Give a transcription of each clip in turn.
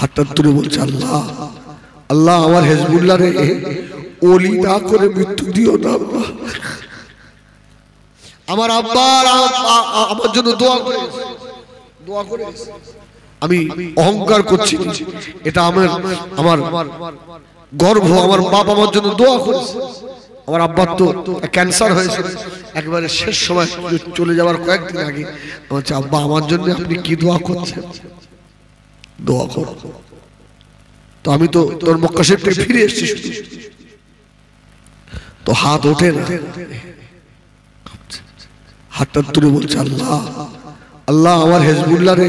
হাতটা তুলে বলছে, আল্লাহ আল্লাহ আমার হিজবুল্লাহ রে ওলি না করে মৃত্যু দিও না। আমার আব্বা আমার জন্য দোয়া করে আমি অহংকার করছি, এটা আমার আমার গর্ব। আমার বাপ আমার জন্য দোয়া করেছে। আমার আব্বার তো ক্যান্সার হয়েছে, একবারে শেষ সময় চলে যাওয়ার কয়েকদিন আগে বলছে, আব্বা আমার জন্য আপনি কি দোয়া করছেন? দোয়া কর। তো আমি তো তোর মক্কা শরীফ থেকে ফিরে এসেছি, তো হাত ওঠে না। হাতটা তুলে বলছে, আল্লাহ আল্লাহ আমার হিজবুল্লাহ রে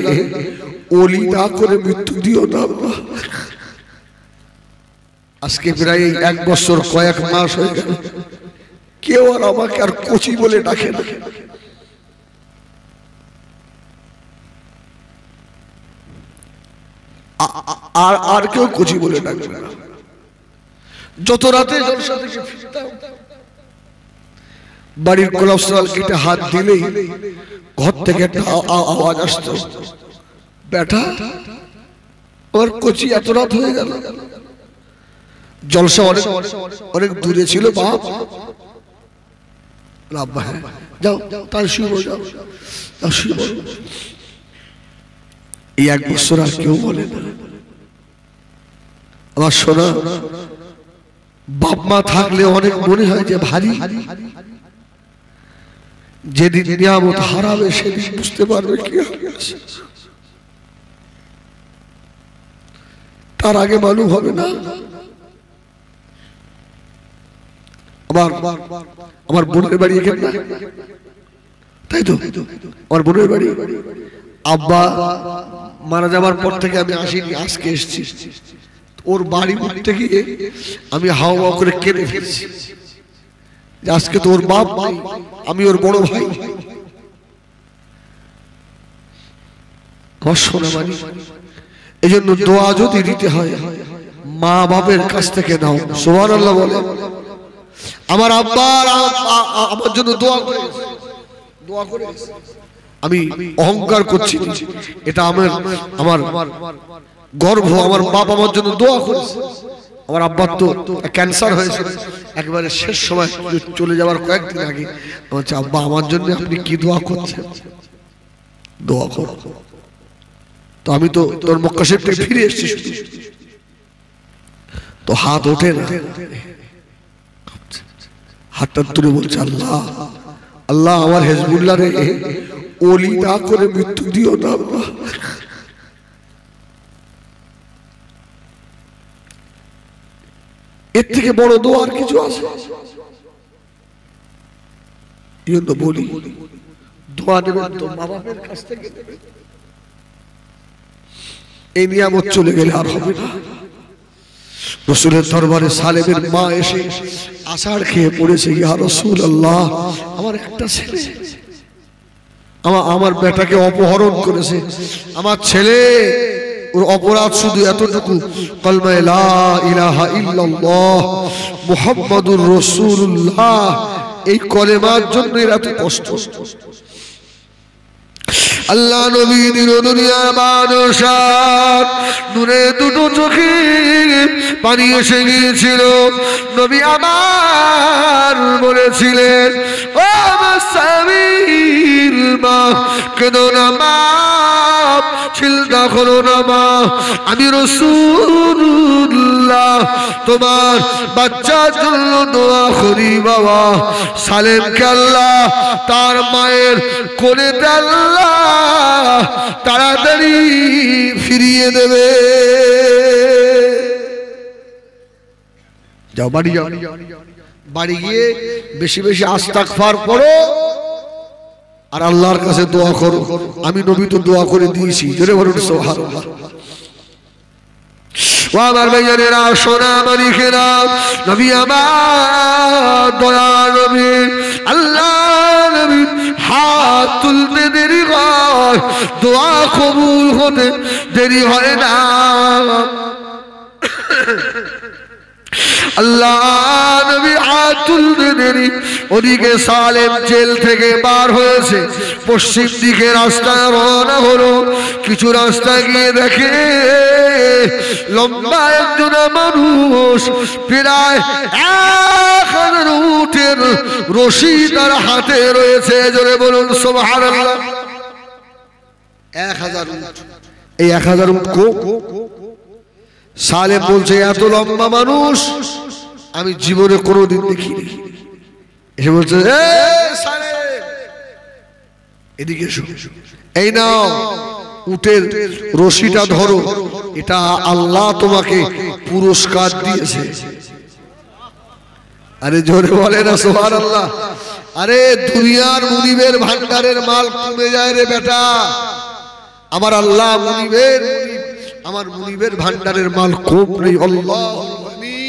ওলি না করে মৃত্যু দিও না। আজকে প্রায় 1 বছর কয়েক মাস হয়ে গেল, কেউ আর আমাকে আর কচি বলে ডাকে না। আর কেউ কচি বলে ডাকবে না। যত রাতে জলসা থেকে ফিরতাম, বাড়ির কোলাপসাল কেটে হাত দিলেই ঘর থেকে একটা আওয়াজ আসতো, বেটা ওর কচি এত রাত হয়ে গেল। জলসা অনেক দূরে ছিল, বাপ আব্বা হ্যাঁ যাও তার শুয়ে যাও, শুয়ে বলো। এই 1 বছর আর কেউ বলে না। আমার শোনা, বাপ মা থাকলে অনেক মনে হয় যে ভারী, যেদিন নিয়ামত হারাবে সেদিন বুঝতে পারবে কি হবে। তার আগে মালুম হবে না। আমার বোনের বাড়ি এখানে, তাই তো আমার বোনের বাড়ি। আব্বা মারা যাবার পর থেকে আমি আসিনি, আজকে এসেছি। ওর বাড়ি উঠতে গিয়ে আমি হাওয়া করে কেঁদে ফেলছি, আজকে তো ওর বাপ নাই, আমি ওর বড় ভাই। শোনা মানি, এই জন্য দোয়া যদি দিতে হয় মা বাপের কাছ থেকে নাও। সুবহানাল্লাহ বলে। আমার আব্বা আমার জন্য দোয়া করে আমি অহংকার করছি, এটা আমার গর্ব। আমার বাপ আমার জন্য দোয়া করেছে। আমার আব্বার তো ক্যান্সার হয়েছে, একবারে শেষ সময় চলে যাওয়ার কয়েকদিন আগে বলছে, আব্বা আমার জন্য আপনি কি দোয়া করছেন? দোয়া কর। তো আমি তো তোর মক্কা শরীফ থেকে ফিরে এসেছি, তো হাত ওঠে না। হাতটা তুলে বলছে, আল্লাহ আল্লাহ আমার হিজবুল্লাহ রে ওলি না করে মৃত্যু দিও না। এর থেকে বড় দোয়া আর কিছু আছে? বলি, দোয়া নেবেন তো মা বাপের কাছ থেকে নেবেন। এই নিয়ামত চলে গেলে আর হবে না। রাসূলের দরবারে সালেমের মা এসে আষাঢ় খেয়ে পড়েছে, ইয়া রাসূলুল্লাহ আমার একটা ছেলে আমার বেটাকে অপহরণ করেছে। আমার ছেলে, ওর অপরাধ শুধু এতটুকু, কালমা লা ইলাহা ইল্লাল্লাহ মুহাম্মাদুর রাসূলুল্লাহ, এই কলেমার জন্য এত কষ্ট। আল্লাহ নবী দুনিয়া বাদশাহ নূরে দুটো চোখে পানি এসে গিয়েছিল। নবী আমার বলেছিলেন, ও আমার স্বামীর মা, কেঁদো না মা, চিন্তা করো না মা, আমি রাসূলুল্লাহ তোমার বাচ্চার জন্য দোয়া করি। বাবা সালেমকে আল্লাহ তার মায়ের কোলেতে আল্লাহ তাড়াতাড়ি ফিরিয়ে দেবে। যাও বাড়ি যাও, বাড়ি গিয়ে বেশি বেশি আস্তাগফার পড়ো আর আল্লাহর কাছে দোয়া করো। আমি নবী তো দোয়া করে দিয়েছি, জোরে বলুন সুবহানাল্লাহ। ও আমার ভাইয়েরা, সোনা মানিকেরা, নবী আমার দয়া নবী, আল্লাহ নবী হাত তুলতে দেরি হয়, দোয়া কবুল হতে দেরি হয় না। আল্লাহ নবী হাত তুলতে দেরি, ওদিকে সালেম জেল থেকে বার হয়েছে, পশ্চিম দিকে রাস্তায় রওনা হলো। কিছু রাস্তা গিয়ে দেখে লম্বা একজন মানুষ প্রায় 1000 উটের রশি তার হাতে রয়েছে। জোরে বলুন সুবহানাল্লাহ। 1000 উট। এই 1000 উট সালেম বলছে এত লম্বা মানুষ আমি জীবনে কোনোদিন দেখিনি। এসে বলছে এদিকে এসো, এই নাও উটের রশিটা ধরো, এটা আল্লাহ তোমাকে পুরস্কার দিয়েছে। আরে জোরে বলে না সুবহানাল্লাহ। আরে দুনিয়ার মুনিবের ভান্ডারের মাল কমে যায় রে বেটা, আমার আল্লাহ মুনিবের, আমার মুনিবের ভান্ডারের মাল কম নেই। আল্লাহুল গনি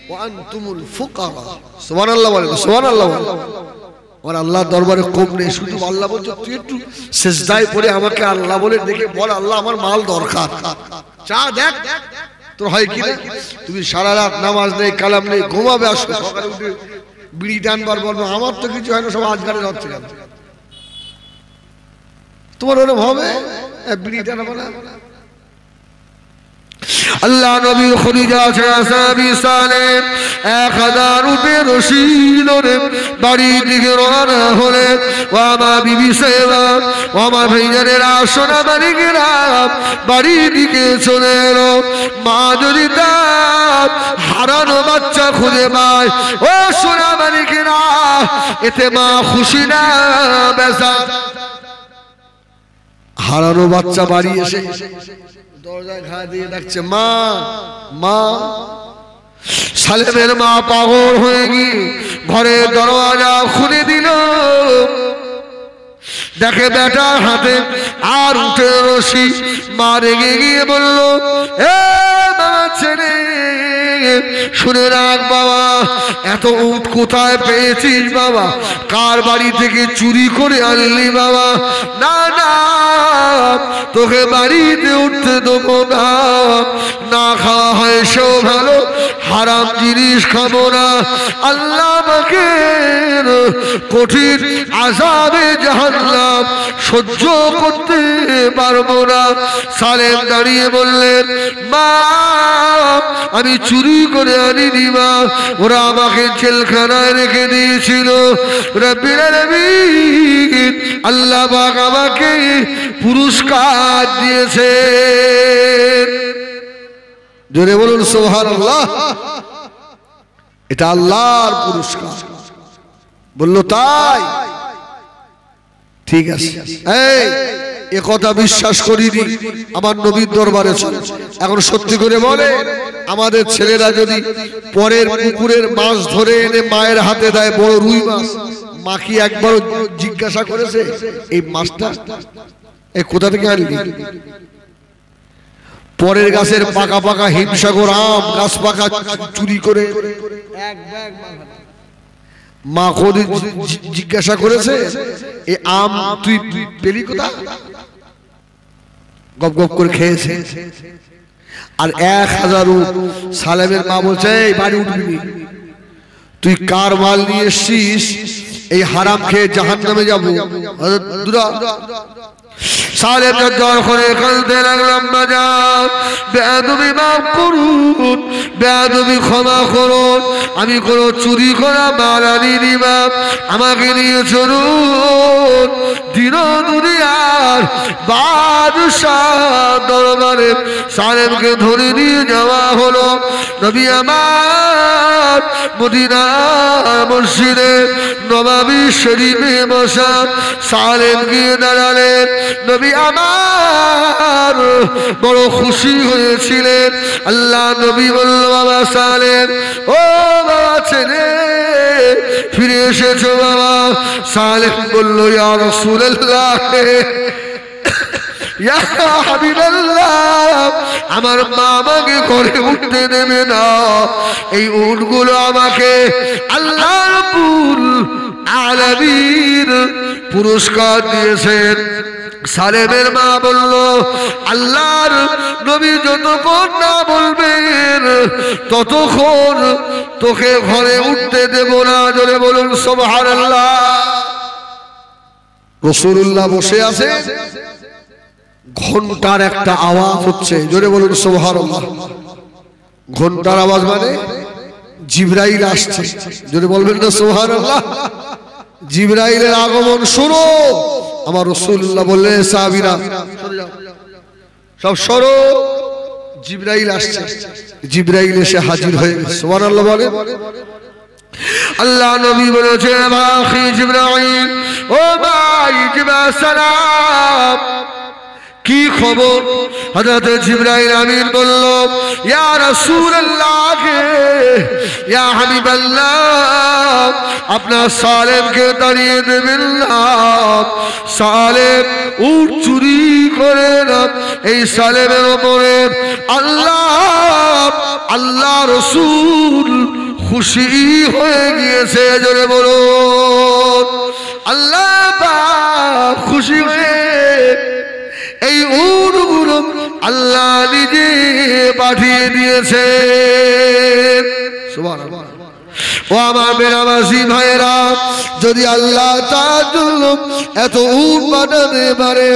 ওয়া আনতুমুল ফুকারা। সুবহানাল্লাহ বলেন, সুবহানাল্লাহ বলেন। আমার আল্লাহর দরবারে কম নেই। শুধু আল্লাহ বলছে তুই একটু সিজদায় পড়ে আমাকে আল্লাহ বলে ডেকে বল, আল্লাহ আমার মাল দরকার, চা দেখ তোর হয় কি না। তুমি সারা রাত নামাজ নেই কালাম নেই ঘুমাবে, আসলে সকালে উঠে বিড়ি টানবার বলবো আমার তো কিছু হয় না, সব আজকালের হচ্ছে কেন তোমার ওরকম হবে বিড়ি টানাবো না। আল্লাহ নবী খলিজা সাহাবী সালেম 1000 উটের রশি ধরে বাড়ির দিকে রওনা হলেন। ও আমার বিবি সাহেবা, ও আমার ভাইজানেরা, সোনা মানিকেরা বাড়ির দিকে চলে এলো। মা যদি তার হারানো বাচ্চা খুঁজে পায়, ও সোনা মানিকেরা, এতে মা খুশি না বেজার। হারানো বাচ্চা বাড়ি এসে দরজায় ঘা দিয়ে ডাকছে মা মা। সালেমের মা পাগল হয়ে গিয়ে ঘরের দরজা খুলে দিল, দেখে বেটার হাতে আর উটের রশি। মা রেগে গিয়ে বলল, এ বাবা ছেলে শুনে রাখ বাবা, এত উট কোথায় পেয়েছিস বাবা? কার বাড়ি থেকে চুরি করে আনলি বাবা? না না, তোকে বাড়িতে উঠতে দেবো না, না খাওয়া হয় সেও ভালো, হারাম জিনিস খাবো না, আল্লাহ আমাকে কঠিন আযাবে জাহান্নাম সহ্য করতে পারবো না। সালেম দাঁড়িয়ে বললেন, মা আমি চুরি করে আনিনি মা, ওরা আমাকে জেলখানায় রেখে দিয়েছিল। রব্বুল আলামিন আল্লাহ পাক আমাকে পুরস্কার দিয়েছে। জোরে বলুন সুবহানাল্লাহ। এটা আল্লাহর পুরস্কার। বলল তাই ঠিক আছে, এই এ কথা বিশ্বাস করিনি, আমার নবীর দরবারে চল। এখন সত্যি করে বলে, আমাদের ছেলেরা যদি পরের পুকুরের মাছ ধরে এনে মায়ের হাতে দেয়, বড় রুই মাছ, মা কি একবার জিজ্ঞাসা করেছে এই মাছটা এই কোথা থেকে আনলি? পরের গাছের পাকা পাকা হিমসাগর আম গাছ পাকা চুরি করে এক ব্যাগ মা কোনদিন জিজ্ঞাসা করেছে এই আম তুই পেলি কোথা? গপ গপ করে খেয়েছে। আর 1000 উট। সালেমের মা বলছে, এই বাড়ি উঠবি, তুই কার মাল নিয়ে এসছিস? এই হারাম খেয়ে জাহান্নামে যাবো। সালেম জ্বর করে কাঁদতে লাগলাম, বাজার বেয়াদবি মাফ করুন, বেয়াদবি ক্ষমা করুন, আমি কোনো চুরি করা মাল আনিনি বাপ, আমাকে নিয়ে চলুন দিন দুনিয়ার বাদশাহ দরবারে। সালেমকে ধরে নিয়ে যাওয়া হলো। নবী আমার মদিনা মসজিদে নববী শরীফে বসা সালেম গিয়ে দাঁড়ালেন। নবী আমার বড় খুশি হয়েছিলেন। আল্লাহ নবী বলল, বাবা সালেম, ও বাবা ছেলে ফিরে এসেছো বাবা? সালেম বলল, ইয়া রাসূলুল্লাহ, ইয়া হাবিবাল্লাহ, আমার মা আমাকে ঘরে উঠতে দেবে না, এই উটগুলো আমাকে আল্লাহ রাব্বুল আলামিন পুরস্কার দিয়েছেন। সালেমের মা বলল, আল্লাহর নবী যতক্ষণ না বলবেন ততক্ষণ তোকে ঘরে উঠতে দেব না। জোরে বলুন সুবহানাল্লাহ। রাসূলুল্লাহ বসে আছে, ঘন্টার একটা আওয়াজ হচ্ছে, জোরে বলুন সুবহানাল্লাহ। ঘন্টার আওয়াজ মানে জিবরাইল আসছে, জোরে বলবেন না সুবহানাল্লাহ। জিবরাইলের আগমন শুরু। আমার রাসূলুল্লাহ বললেন সাহাবীরা সব সরো, জিবরাইল আসছে। জিবরাইল এসে হাজির হয়ে গেছে, সুবহানাল্লাহ বলে। আল্লাহ নবী বলেছেন আখি জিবরাইল, ও ভাই জিবরাইল সালাম, কি খবর? হযরত জিবরাইল আমিন বলল, ইয়া রাসূলুল্লাহ, ইয়া হাবিবাল্লাহ, আপনার সালেমকে তাড়িয়ে দেবেন না। সালেম উট চুরি করে না, এই সালেমের উপরে আল্লাহ রাসূল খুশি হয়ে গিয়েছে, জোরে বলুন আল্লাহ পাক খুশি হয়ে এই উটগুলো আল্লাহ নিজে পাঠিয়ে দিয়েছে। সুবহানাল্লাহ। ও আমার বেনামাজি ভাইয়েরা, যদি আল্লাহ তার জন্য এত উট পাঠাতে পারে,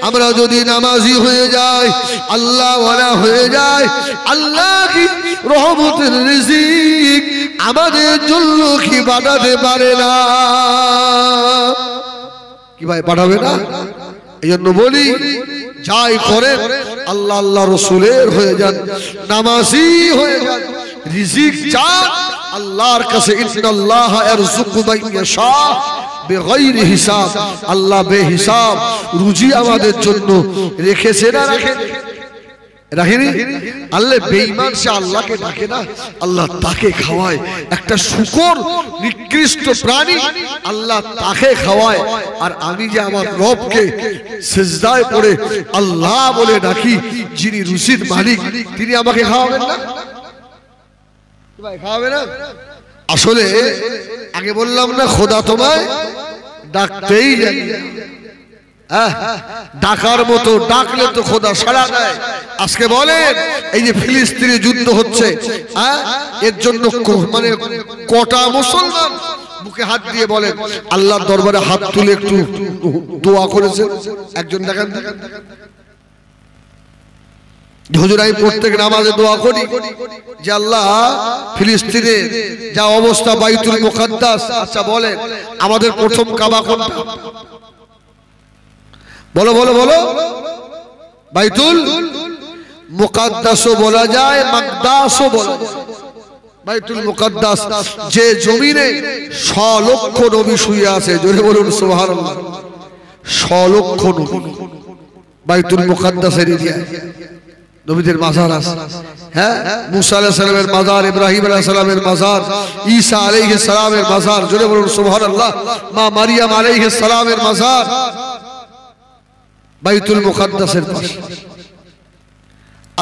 আমরা যদি নামাজি হয়ে যাই, আল্লাহ ওয়ালা হয়ে যায়, আল্লাহ কি রহমতের রিজিক আমাদের জন্য কি পাঠাতে পারে না? কি ভাই পাঠাবে না? এই জন্য বলি, যাই করেন আল্লাহ আল্লাহ রসুলের হয়ে যান, নামাজি হয়ে যান, রিজিক চান আল্লাহর কাছে। ইন্নাল্লাহ ইয়ারযুকু মান ইয়াশা বিগাইরি হিসাব। আল্লাহ বেহিসাব রুজি আমাদের জন্য রেখেছে না রাখেনি? আল্লাহ বেঈমান সে আল্লাহকে ডাকে না, আল্লাহ তাকে খাওয়ায়। একটা শূকর নিকৃষ্ট প্রাণী, আল্লাহ তাকে খাওয়ায়। আর আমি যে আমার রবকে সিজদায় পড়ে আল্লাহ বলে ডাকি, যিনি রুজির মালিক, তিনি আমাকে খাওয়াবেন না? খাওয়াবে না? আসলে আগে বললাম না, খোদা তোমায় ডাকতেই জানে না। ডাকার মতো ডাকলে তো খোদা সাড়া দেয়। আজকে বলেন, এই যে ফিলিস্তিনে যুদ্ধ হচ্ছে, এর জন্য মানে কটা মুসলমান বুকে হাত দিয়ে বলেন আল্লাহর দরবারে হাত তুলে একটু দোয়া করেছে? একজন দেখান। হুজুর আমি প্রত্যেক নামাজে দোয়া করি যে আল্লাহ ফিলিস্তিনে যা অবস্থা, বাইতুল মুকাদ্দাস। আচ্ছা বলেন, আমাদের প্রথম কাবা কোনটা? বলো বলো বলো। বাইতুল মুকাদ্দাসও বলা যায়, মাকদাসও বলা যায়। বাইতুল মুকাদ্দাস, যে জমিনে 100 লক্ষ নবী শুয়ে আছে, জোরে বলুন সুবহানাল্লাহ। 100 লক্ষ নবী বাইতুল মুকাদ্দাসের এরিয়ায় নবীদের মাজার আছে। হ্যাঁ, মুসা আলাইহিস সালামের মাজার, ইব্রাহিম আলাইহিস সালামের মাজার, ঈসা আলাইহিস সালামের মাজার, জোরে বলুন সুবহানাল্লাহ। মা মারিয়াম আলাইহিস সালামের মাজার বাইতুল মুকাদ্দাসের পাশে।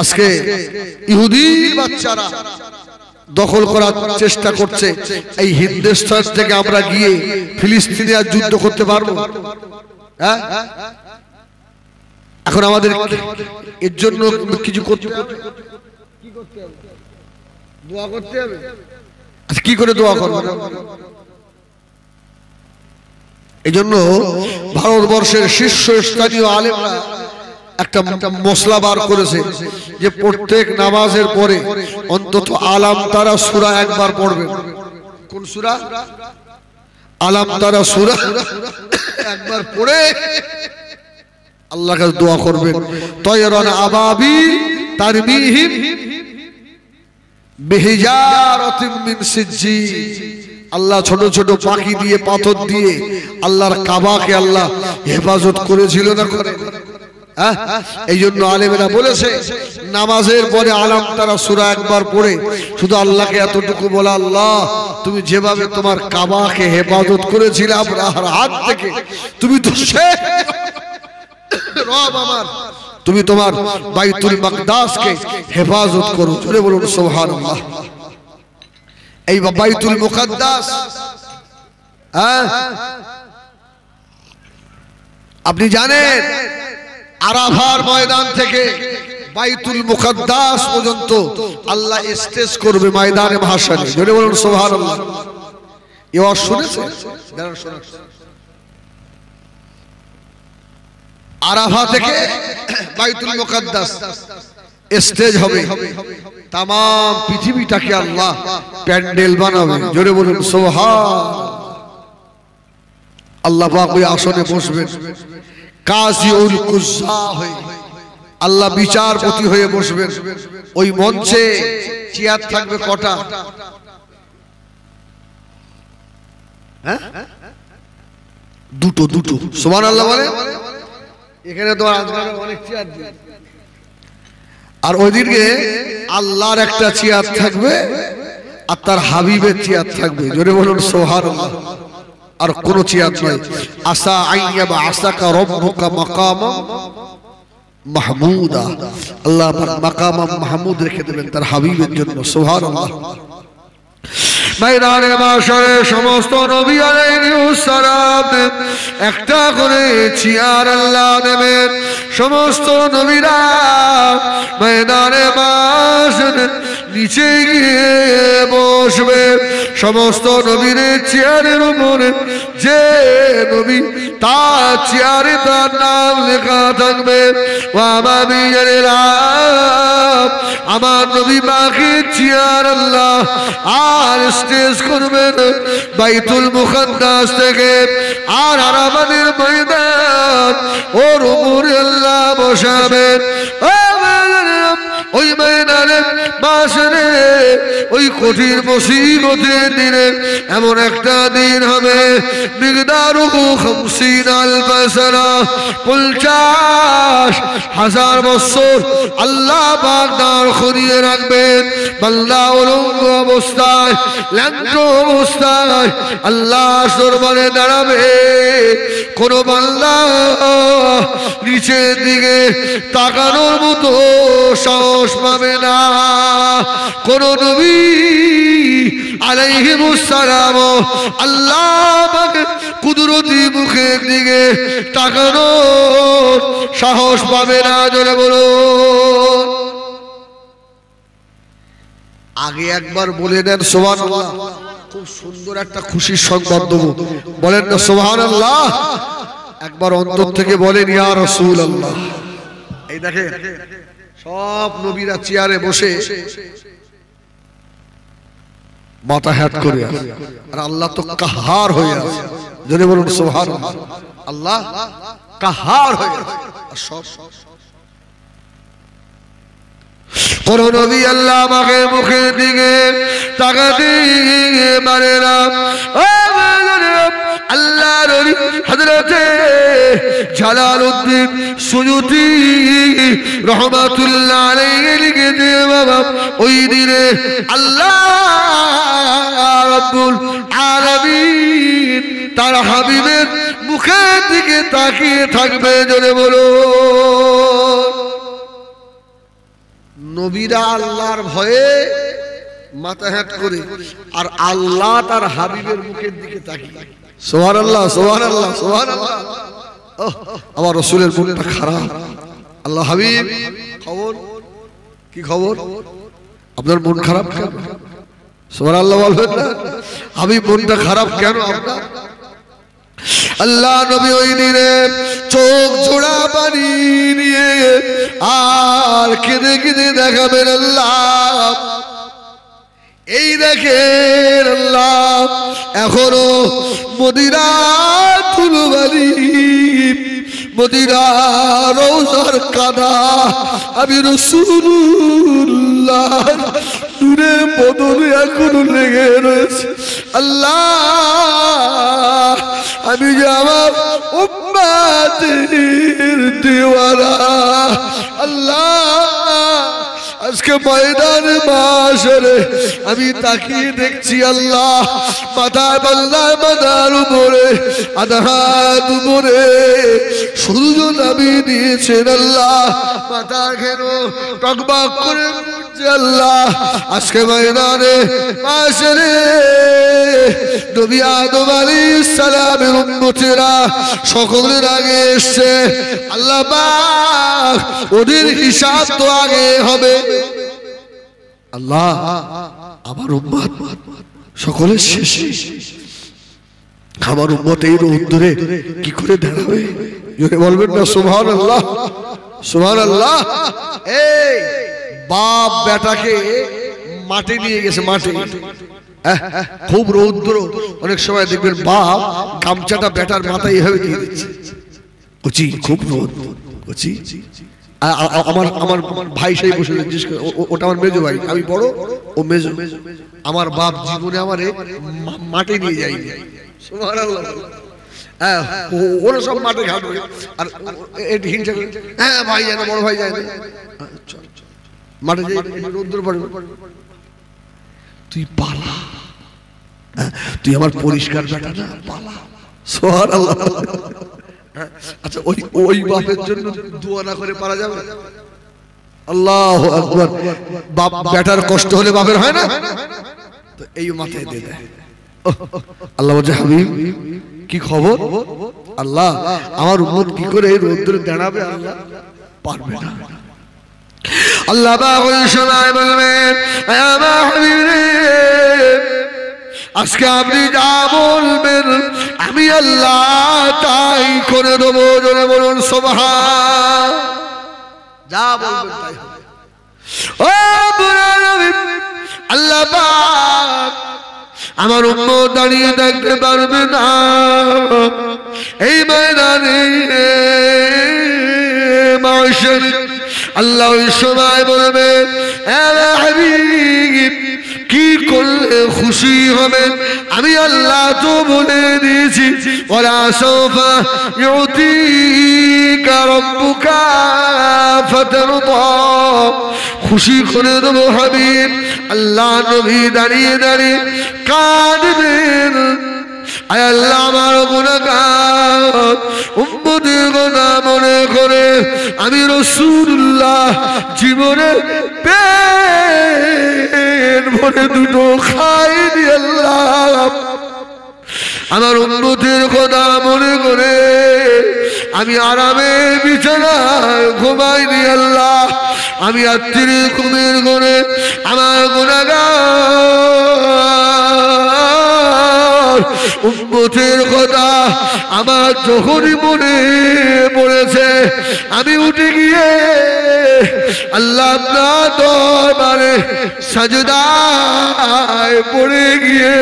আজকে ইহুদি বাচ্চারা দখল করার চেষ্টা করছে। এই হিন্দুস্তান থেকে আমরা গিয়ে ফিলিস্তিনে আর যুদ্ধ করতে পারবো? হ্যাঁ, এখন আমাদের এর জন্য কিছু করতে হবে, দোয়া করতে হবে। আচ্ছা, কি করে দোয়া করবো? এই জন্য ভারতবর্ষের শীর্ষস্থানীয় আলেমরা একটা মশলা বার করেছে যে প্রত্যেক নামাজের পরে অন্তত আলাম তারা সূরা একবার পড়বেন। কোন সূরা? আলাম তারা সূরা একবার পড়ে আল্লাহর কাছে দোয়া করবেন। তায়রান আবাবিল তারমিহিম বিহিজারাতিন মিন সিজ্জিল। আল্লাহ ছোট ছোট পাখি দিয়ে, পাথর দিয়ে আল্লাহর কাবাকে আল্লাহ হেফাজত করেছিল না করে? এই জন্য আলেমেরা বলেছে নামাজের পরে আলাম তারা সূরা একবার পড়ে শুধু আল্লাহকে এতটুকু বলা, আল্লাহ তুমি যেভাবে তোমার কাবাকে হেফাজত করেছিলে আবরাহার হাত থেকে, তুমি তো রব আমার, তুমি তোমার বাইতুল মাকদাসকে হেফাজত করো। জোরে বলুন সুবহানাল্লাহ। এই বাইতুল মুকাদ্দাস, আপনি জানেন আরাফার ময়দান থেকে বাইতুল মুকাদ্দাস পর্যন্ত আল্লাহ স্টেজ করবে ময়দানে ভাসানে। জোরে বলুন সুবহানাল্লাহ। এবার শুনেছেন? আরাফা থেকে বাইতুল মুকাদ্দাস স্টেজ হবে, তাম পৃথিবীটাকে আল্লাহ প্যান্ডেল বানাবে। জোরে বলুন সুবহান। আল্লাহ পাক ওই আসনে বসবেন, কাজিউল কুজ্জা হয়ে আল্লাহ বিচারপতি হয়ে বসবেন। ওই মঞ্চে চেয়ার থাকবে কটা? হ্যাঁ, দুটো। সুবহানাল্লাহ বলে। এখানে তো অনেক চেয়ার, আর ওইদিকে আল্লাহর একটা চেয়ার থাকবে আর তার হাবিবের চেয়ার থাকবে। জোরে বলুন সুবহানাল্লাহ। আর কোন চেয়ার নয়। আসা আইয়াবা আসাকা রব্বুকা মাকামা মাহমুদা, আল্লাহ মাকাম মাহমুদ রেখে দেবেন তার হাবিবের জন্য। সুবহানাল্লাহ। ময়দানে মাশরে সমস্ত নবী আলাইহিস সালাম একটা করে চেয়ার আল্লাহ দেবেন। সমস্ত নবীরা ময়দানে মাশরে নিচে গিয়ে বসবে। সমস্ত নবীর চেয়ারের উপরে যে নবী তার চেয়ারে তার নাম লেখা থাকবে। আমার নবী পাখির চেয়ার আল্লাহ আর স্টেজ করবেন বাইতুল মুকাদ্দাস থেকে। আর আরাফাতের ময়দান ওর উপরে আল্লাহ বসাবেন। ওই ময়দানে মাশরে ওই কঠিন মুসিবতের দিনে এমন একটা দিন হবে, মিকদারুহু 50 আলফ সানা, 50,000 বছর আল্লাহ পাক দাঁড় করিয়ে রাখবেন। বান্দা উলঙ্গ অবস্থায়, ল্যাংট অবস্থায় আল্লাহ দরবারে দাঁড়াবে। কোন বান্দা নিচের দিকে তাকানোর মতো সাহস পাবে না। কোন নবী আলাইহিমুস সালাম আল্লাহ পাকের কুদরতি মুখের দিকে তাকানোর সাহস পাবে না। জোরে বলুন। আগে একবার বলে দেন সুবহানাল্লাহ। খুব সুন্দর একটা খুশির সংবাদ দেব, বলেন না সুবহানাল্লাহ। একবার অন্তর থেকে বলেন ইয়া রাসূলুল্লাহ। এই দেখেন সব নবীরা চেয়ারে বসে মাথা হ্যাট করে আছে, আর আল্লাহ তো কাহার হয়ে আছে। যদি বলুন সুবহানাল্লাহ। আল্লাহ কাহার হয়ে আছে। আর সব কোন নবী আল্লাহ আমাকে মুখের দিকে তাকাতে পারে না। আল্লাহ নবী হযরতে জালালউদ্দিন সুয়ুতি রাহমাতুল্লাহ আলাইহি লিখেছে, বাবা ওই দিনে আল্লাহ রাব্বুল আলামিন তার হাবিবের মুখের দিকে তাকিয়ে থাকবে। জোরে বলো। নবীরা আল্লাহর ভয়ে মাথা হ্যাট করে, আর আল্লাহ তার হাবিবের মুখের দিকে তাকিয়ে। সুবহানাল্লাহ, সুবহানাল্লাহ, সুবহানাল্লাহ। আমার রাসূলের মনটা খারাপ। আল্লাহ হাবিব, খবর কি? খবর আপনার মন খারাপ কেন? সুবহানাল্লাহ বলবেন না? হাবিব মনটা খারাপ কেন আপনার? আল্লাহ নবী ওই দিনে চোখ জোড়া পানি নিয়ে আর কেঁদে কেঁদে দেখাবেন আল্লাহ। এই দেখেন আল্লাহ এখনো মদিনা ধুলোবালি, মদিনা রওজার কাদা আমি রাসূলুল্লাহ নূরে বদনে এখনো লেগে রয়েছে। আল্লাহ আমি যে আমার উম্মতের দিওয়ানা, আল্লাহ আজকে ময়দানে মাশরে আমি তাকিয়ে দেখছি আল্লাহ মাথায় পাল্লায় মাথার উপরে আধার উপরে সূর্য নামিয়ে দিয়েছেন আল্লাহ। মাথা ঘের টকবক করে উঠছে আল্লাহ। আজকে ময়দানে মাশরে নবী আদম আলাইহিস সালামের উম্মতেরা সকলের আগে এসছে। আল্লাহ পাক ওদের হিসাব তো আগে হবে। আল্লাহ আমার উম্মত সকলের শেষে, আমার উম্মত এই রোদ ধরে কি করে দাঁড়াবে? জোরে বলবেন না সুবহানাল্লাহ সুবহানাল্লাহ। এই বাপ বেটাকে মাঠে নিয়ে গেছে, মাঠে খুব রৌদ্র, অনেক সময় দেখবেন বাপ গামছাটা বেটার মাথায় এভাবে দিয়ে দিচ্ছে, কুচি খুব রোদ কুচি। আমার আমার ভাই সেই বসে ওটা আমার মেজো ভাই, আমি বড় ও মেজো। আমার বাপ জীবনে আমারে মাঠে নিয়ে যায়নি, সুবহানাল্লাহ। হ্যাঁ ওরা সব মাঠে ঘাটবে আর হিংসা করে, হ্যাঁ ভাই যায় না, বড় ভাই যায় না, মাঠে যাই রোদ্দুর পড়বে, তুই পালা, তুই আমার পরিষ্কার বেটা না, পালা, সুবহানাল্লাহ। আচ্ছা ওই ওই বাপের জন্য দোয়া না করে পারা যাবে? আল্লাহু আকবার। বাপ বেটার কষ্ট হলে বাপের হয় না, তো এই মাথায় দিয়ে দেয়। আল্লাহ বলছে হাবিব কি খবর? আল্লাহ আমার উম্মত কি করে এই রোদ্রে দাঁড়াবে? আল্লাহ পারবে না। আল্লাহ বাবুল শোনায় বলবেন আমার হাবিব রে, আজকে আপনি যা বলবেন আমি আল্লাহ তাই করে দেবো। জোরে বলুন সুবহান। যা বলবেন তাই হবে। ও আল্লাহ পাক আমার উম্মত দাঁড়িয়ে থাকতে পারবে না এই ময়দানে মাশার। আল্লাহ ওই সময় বলবেন হাবিব কি করলে খুশি হবেন? আমি আল্লাহ তো বলে দিয়েছি ওয়ালা সাওফা ইউতিকা রাব্বুকা ফাতারদা, খুশি করে দেবো হাবিব। আল্লাহ নবী দাঁড়িয়ে দাঁড়িয়ে কাঁদবেন, আয় আল্লাহ আমার গুনাহগার উম্মতের কথা মনে করে আমি রাসূলুল্লাহ জীবনে পেট ভরে দুটো খাইনি, আল্লাহ আমার উম্মতের কথা মনে করে আমি আরামে বিছানায় ঘুমাইনি, আল্লাহ আমি রাত্রির ঘুমের ঘরে আমার গুনাহগার উম্মতের কথা আমার যখনই মনে পড়েছে আমি উঠে গিয়ে আল্লাহ আপনার দরবারে সাজদায় পড়ে গিয়ে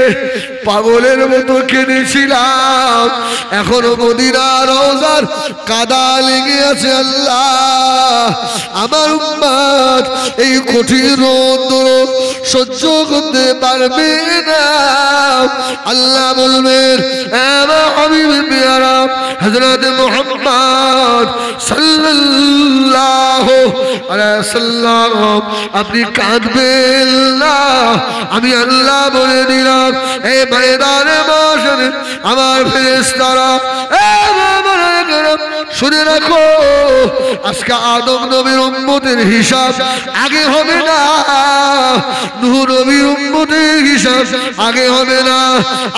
পাগলের মতো কেঁদেছিলাম। এখনো মদিনার রওজার কাদা লেগে আছে। আল্লাহ আমার উম্মত এই কঠিন রোদ সহ্য করতে পারবে না। আল্লাহ বলবেন আমার হাবিবের পেয়ারা হযরত মুহাম্মদ সাল্লাল্লাহু আলাইহি ওয়াসাল্লাম আপনি কাঁদবেন না, আমি আল্লাহ বলে দিলাম এই ময়দানে মাশারে আমার ফেরেশতারা শুনে রাখো আজকে আদম নবীর উম্মতের হিসাব আগে হবে না, নূহ নবীর উম্মতের হিসাব আগে হবে না।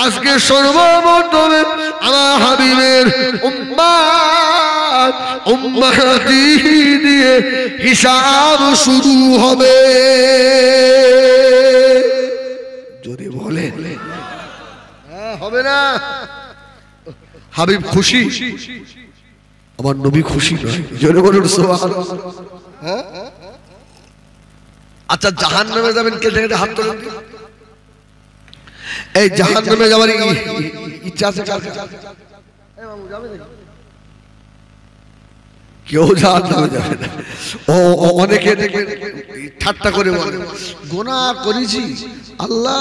আজকে সর্বপ্রথমে আমার হাবিবের উম্মত উম্মতি দিয়ে হিসাব শুরু হবে। যদি বলে হবে না? হাবিব খুশি, আমার নবী খুশি নয়। জোরে বলুন সুবহানাল্লাহ। আচ্ছা জাহান্নামে যাবেন কে? দেখে হাত তোলেন। এই জাহান্নামে যাওয়ার ইচ্ছা আছে কার? কেউ জাহান্নামে যাবে না। ও অনেকে ঠাট্টা করে বলে গুনাহ করেছি আল্লাহ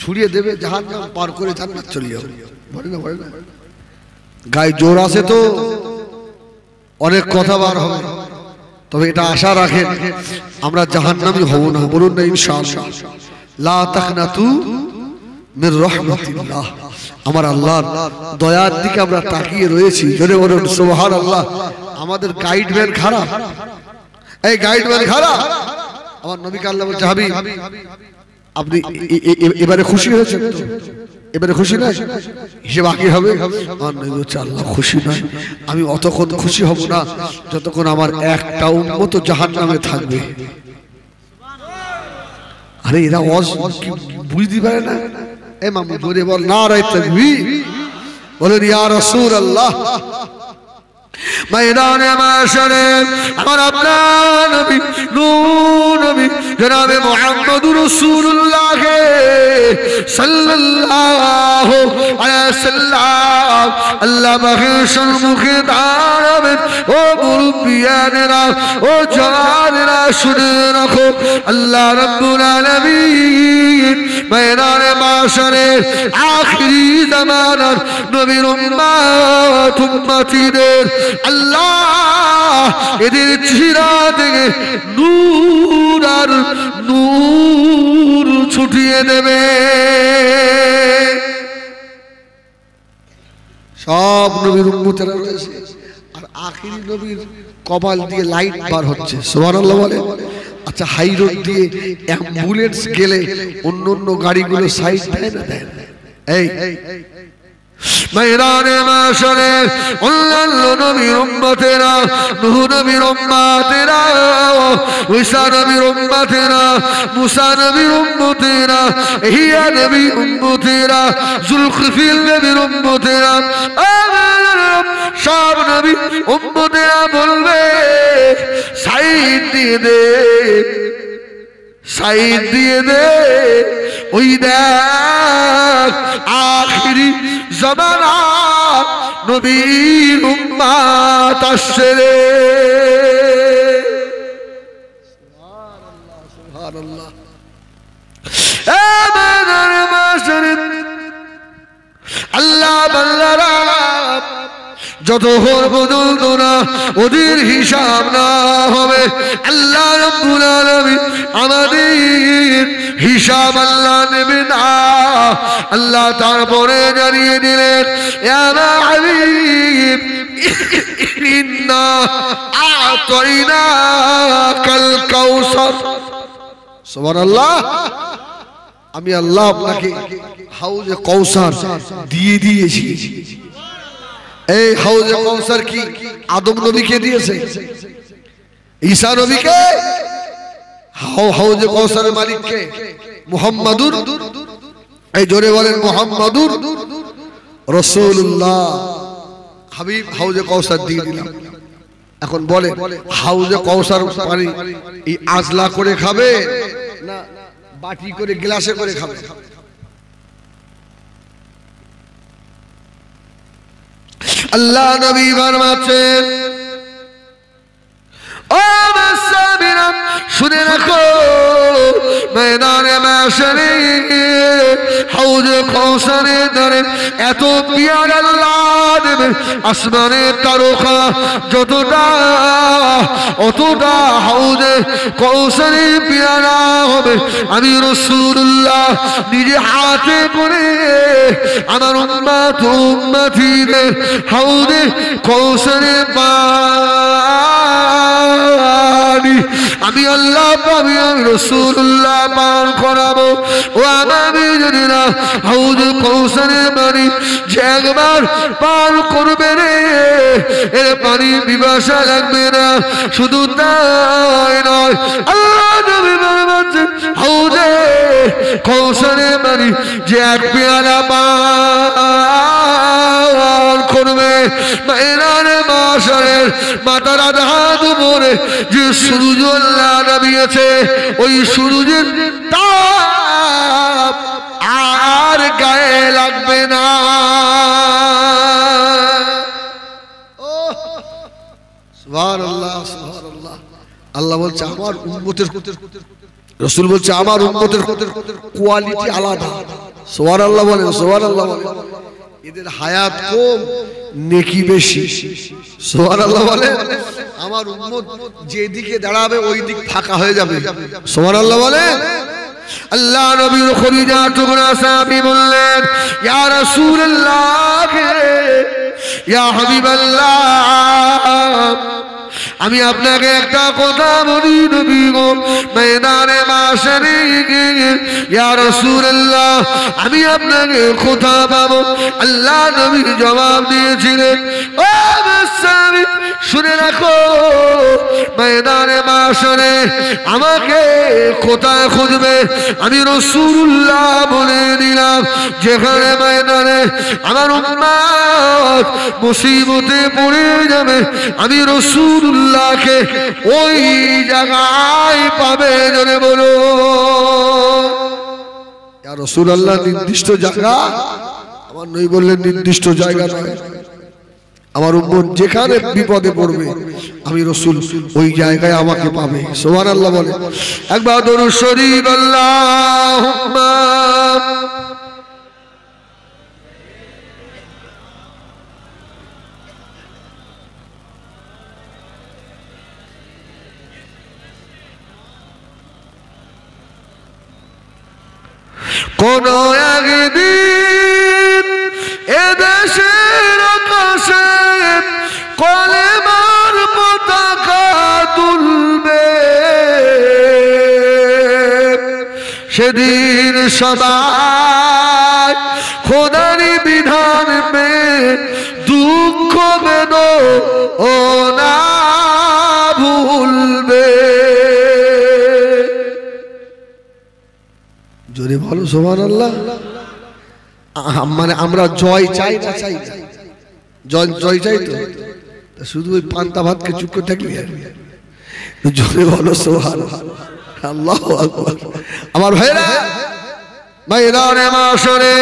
ছুড়িয়ে দেবে, জাহান্নাম পার করে জান্নাত চলে যাবে। বলে না বলে না, গায়ে জোর আছে তো অনেক কথা বার হবে, তবে এটা আশা রাখেন আমরা জাহান্নামী হব না। বলুন না ইনশাআল্লাহ। লা তাকনাতু মির রাহমাতিল্লাহ। আমার আল্লাহর দয়ার দিকে আমরা তাকিয়ে রয়েছি। জোরে বলুন সুবহানাল্লাহ। আমাদের গাইডম্যান খারাপ, এই গাইডম্যান খারাপ। আমার নবীকে আল্লাহ বলছে হাবিব আপনি এবারে খুশি হয়েছেন তো? এবারে খুশি নয়, হিসেব বাকি হবে। আমার নবী বলছে আল্লাহ খুশি নয়, আমি অতক্ষণ খুশি হব না যতক্ষণ আমার একটা উম্মত জাহান্নামে থাকবে। আরে এরা বুঝতে পারে না। এ মামু জোরে বল নারায়ে তাকবীর, বলেন ইয়া রাসূলুল্লাহ। ময়দানে মাশরে আমার আপনার নবী নূর নবী জনাবে মুহাম্মদুর রাসূলুল্লাহ সাল্লাল্লাহু আলাইহি ওয়াসাল্লাম আল্লাহ মাহশর মুখে দাঁড়াবেন। ও মুরব্বিয়ানেরা, ও জওয়ানেরা, শুনে রাখো আল্লাহ রাব্বুল আলামিন ময়দানে মাশরে আখিরি জামানার নবীর উম্মত উম্মতিদের আল্লাহ এদের চেহারা থেকে নূর আর নূর ছুটিয়ে দেবে। সব নবীর উম্মতেরা রয়েছে আর আখিরি নবীর কপাল দিয়ে লাইট বার হচ্ছে। সুবহানাল্লাহ বলে। আচ্ছা, হাই রোড দিয়ে অ্যাম্বুলেন্স গেলে অন্য অন্য গাড়িগুলো সাইড দেয় না? দেয় না। এই ময়দানে মাশরে অন্যান্য নবীর উম্মতেরা, নূহ নবীর উম্মতেরা, ঈসা নবীর উম্মতেরা, মুসা নবীর উম্মতেরা, ইহইয়া নবীর উম্মতেরা, যুলকিফল নবীর উম্মতেরা, সব নবী উম্মতেরা বলবে সাইড দিয়ে দে, সাইড দিয়ে দে। ওই দেখ আখিরি জামানা নবীর উম্মত আসছে রে। সুবহানাল্লাহ, সুবহানাল্লাহ। আল্লাহ বান্দারা যতক্ষণ পর্যন্ত না ওদের হিসাব না হবে আল্লাহ রাব্বুল আলামিন আমাদের হিসাব আল্লাহ নেবে না। আল্লাহ তারপরে জানিয়ে দিলেন, ইয়া হাবিব ইন্না আ'তাইনাকাল কাউসার। সুবহানাল্লাহ। আমি আল্লাহ আপনাকে হাউজে কাউসার দিয়ে দিয়েছি। এই হাউজে কাউসার কি আদম নবীকে দিয়েছে? ঈসা নবীকে? হাউজে কাউসারের মালিককে? মুহাম্মাদুর, এই জোরে বলেন, মুহাম্মাদুর রাসূলুল্লাহ হাবিব হাউজে কাউসার দিয়ে দিলাম। এখন বলে হাউজে কাউসার পানি এই আজলা করে খাবে না বাটি করে গ্লাসে করে খাবে? আল্লাহ নবী ফরমাচ্ছেন, ও মুসাফিরা শুনে রাখো, ময়দানে মাশরে হাউজে কাউসারের ধারে এত পিয়ার আল্লাহ দেবে, আসমানের তারকা যতটা অতটা হাউজে কাউসারে পিয়ারা হবে। আমি রাসূলুল্লাহ নিজে হাতে করে আমার উম্মত উম্মতিদের হাউজে কাউসারে পানি আমি আল্লাহ পাবি, আমি রাসূলুল্লাহ পান করাবো। ও আমার জানেনা হাউজে কাউসারের পানি যে একবার পান করবে রে, এর পানি পিপাসা লাগবে না। শুধু তাই নয়, আল্লাহ নবী বলেছেন হাউজে কাউসারের পানি যে এক পেয়ালা পান করবে, ময়দানে মাশরের মাথার আধা হাত উপরে যে সূর্য আল্লাহ নামিয়েছে, ওই সূর্যের তাপ আর গায়ে লাগবে না। সুবহানাল্লাহ, সুবহানাল্লাহ। আল্লাহ বলছে আমার উম্মতের, রাসূল বলছে আমার উম্মতের কোয়ালিটি আলাদা। সুবহানাল্লাহ বলেন, সুবহানাল্লাহ বলেন। এদের হায়াত কম, নেকি বেশি। সুবহানাল্লাহ বলেন। আমার উম্মত যেদিকে দাঁড়াবে ওই দিক ফাঁকা হয়ে যাবে। সুবহানাল্লাহ বলেন। আল্লাহ নবীর খলিজা টুকরা সাহাবী বললেন, ইয়া রাসূলুল্লাহ, ইয়া হাবিবাল্লাহ, আমি আপনাকে একটা কথা বলি নবী গো, ময়দানে মাশরে ইয়া রাসূলুল্লাহ আমি আপনাকে কথা পাবো। আল্লাহ নবী জবাব দিয়েছিলেন, ও মুসাফির শুনে রাখো ময়দানে মাশরে আমাকে কোথায় খুঁজবে আমি রাসূলুল্লাহ বলে দিলাম যেখানে ময়দানে আমার উম্মত মুসিবতে পড়ে যাবে আমি রাসূলুল্লাহকে ওই জায়গায় পাবে জনে বলো ইয়া রাসূলুল্লাহ নির্দিষ্ট জায়গা আমার নবী বললেন নির্দিষ্ট জায়গা নয় আমার উম্মত যেখানে বিপদে পড়বে আমি রাসূল ওই জায়গায় আমাকে পাবে সুবহানাল্লাহ বলে একবার দরুদ শরীফ আল্লাহুম্মা কোন একদিন এদেশের আকাশে কলেমার পতাকা তুলবে সেদিন সবাই খোদারি বিধান পেয়ে দুঃখ বেদনা ভুলবে জোরে বলো সুবহানাল্লাহ মানে আমরা জয় চাই না চাই জয় চাই তো শুধু ওই পান্তা ভাতকে চুপ করে থাকি জোরে বলো সুবহানাল্লাহ আল্লাহু আকবার আমার ভাইরা ময়দানে মাশরে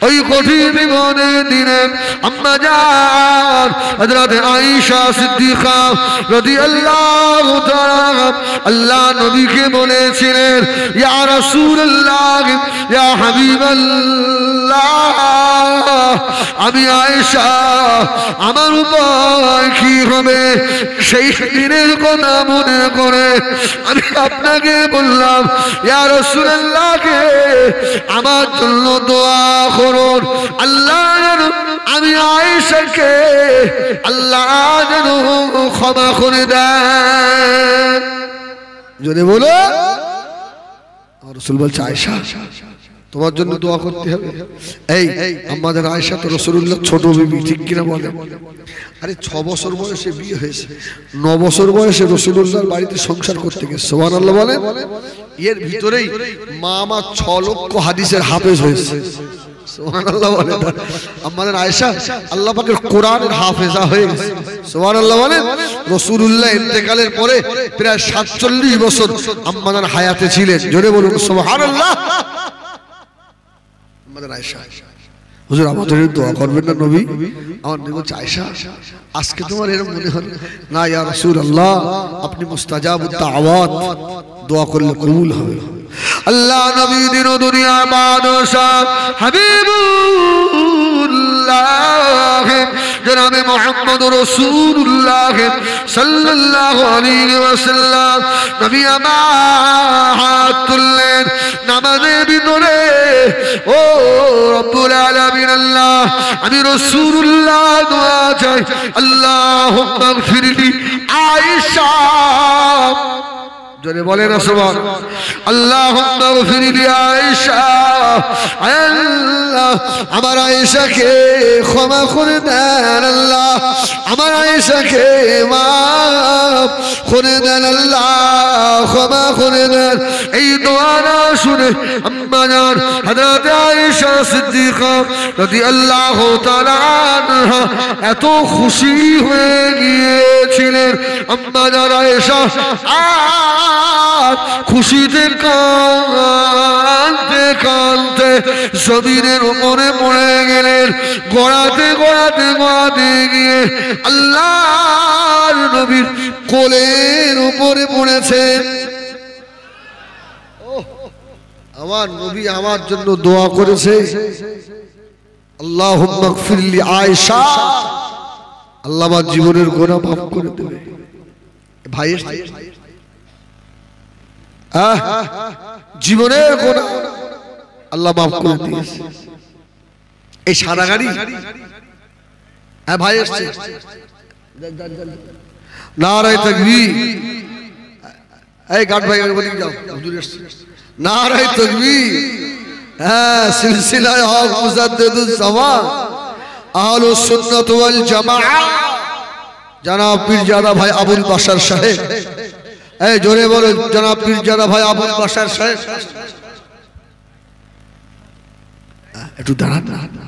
ওই কঠিন বিপদের দিনে আম্মা জান হযরত আয়েশা সিদ্দিকা রাদিয়াল্লাহু তাআলা আল্লাহ নবীকে বলেছিলেন ইয়া রাসূলুল্লাহ ইয়া হাবিবাল্লাহ আমি আয়েশা আমার উপায় কি হবে সেই দিনের কথা মনে করে আমি আপনাকে বললাম ইয়া রাসূলুল্লাহকে আমার জন্য দোয়া করুন আল্লাহ আমি আয়েশাকে আল্লাহ যেন ক্ষমা করে দেন যদি বলো রাসূল বলছে আয়েশা তোমার জন্য দোয়া করতে হবে এই আমাদের আয়েশা তো রাসূলুল্লাহ ছোট বিবি ঠিক কিনা বলে আরে 6 বছর বয়সে বিয়ে হয়েছে 9 বছর বয়সে রাসূলুল্লাহর বাড়িতে সংসার করতে গেছে সুবহানাল্লাহ বলে এর ভিতরেই মা আমার 6 লক্ষ হাদিসের হাফেজ হয়েছে সুবহানাল্লাহ বলে আমাদের আয়েশা আল্লাহ পাকের কোরআনের হাফেজা হয়ে গেছে সুবহানাল্লাহ বলে রাসূলুল্লাহ ইন্তেকালের পরে প্রায় 47 বছর আমাদের হায়াতে ছিলেন জোরে বলুন সুবহানাল্লাহ আমাদের আয়েশা হুজুর আমাদের দোয়া করবেন না নবী আমার নবী বলছে আয়েশা আজকে তোমার এরকম মনে হল না ইয়া রাসূলুল্লাহ আপনি মুস্তাজাবুত দাওয়াত দোয়া করলে কবুল হবে আল্লাহ নবী দিন দুনিয়া বাদশা হাবিবুল্লাহ জনাবে মুহাম্মদ রাসূলুল্লাহ সাল্লাল্লাহু আলাইহি ওয়াসাল্লাম নবী আমার হাত তুললেন নামাজের ভিতরে ও রব্বুল আলামিন আল্লাহ আমি রাসূলুল্লাহ দোয়া চাই আল্লাহুম্মা গফিরলি আয়েশা জোরে বলেন সুবহান আল্লাহুম্মা গফিরলি আয়েশা আল্লাহ আমার আয়েশাকে ক্ষমা করে দেন আল্লাহ আমার আয়েশাকে মাফ করে দেন আল্লাহ ক্ষমা করে দেন এই দোয়াটা শুনে আম্মা জান হযরত আয়েশা সিদ্দিকা রাদিয়াল্লাহু তাআলা আনহা এত খুশি হয়ে গিয়েছিলেন আম্মা জান আয়েশা খুশিতে কাঁদতে কাঁদতে জমিনের উপরে পড়ে গেলেন গড়াতে গড়াতে গড়াতে গিয়ে আল্লাহর নবীর কোলের উপরে পড়েছেন আমার নবী আমার জন্য দোয়া করেছে আল্লাহুম্মা গফিরলি আয়েশা আল্লাহ আমার জীবনের গুনাহ মাফ করে দেবে ভাইয়ের জীবনের গুনাহ আল্লাহ মাফ করে দিয়েছে এই সাদা গাড়ি হ্যাঁ ভাই এসছে নারায়ে তাকবীর এই গার্ড ভাই বলি যাও হুজুর এসছে নারায়ে তাকবীর হ্যাঁ সিলসিলায়ে হক মুজাদ্দিদুস জামান আহলুস সুন্নাত ওয়াল জামাআহ জনাব পীরজাদা ভাই আবুল বাশার সাহেব, এই জোরে বলো জনাব পীরজাদা ভাই আবুল বাশার সাহেব। একটু দাঁড়ান না।